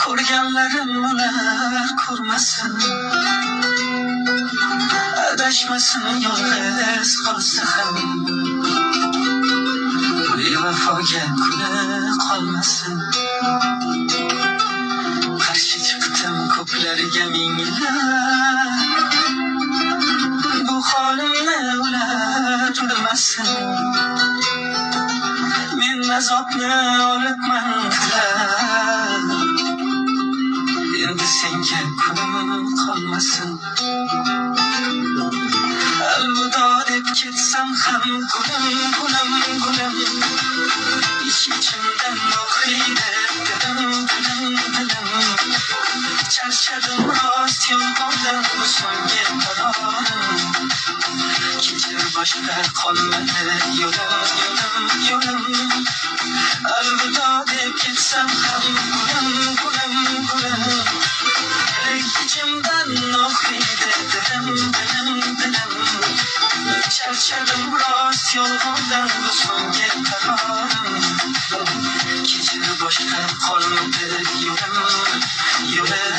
Ko'rganlarim ular ko'rmasin, adashmasin yolg'iz qolsa ham, bevafoga kuni qolmasin. Qarshi chiqdim ko'plariga minglab, bu holimni ular bilmasin. Men azobni olibman tilab, endi senga kunim qolmasin. Alvido deb ketsam ham gulim, ichimdan o'xiydi dilim. Charchadim rost yolg'ondan, bu so'nggi qarorim. Kechir boshqa qolmadi yo'lim. Alvido deb ketsam ham gulim, ichimdan o'xiydi dilim. Charchadim rost yolg'ondan, bu so'nggi qarorim. Kechir boshqa qolmadi yo'lim.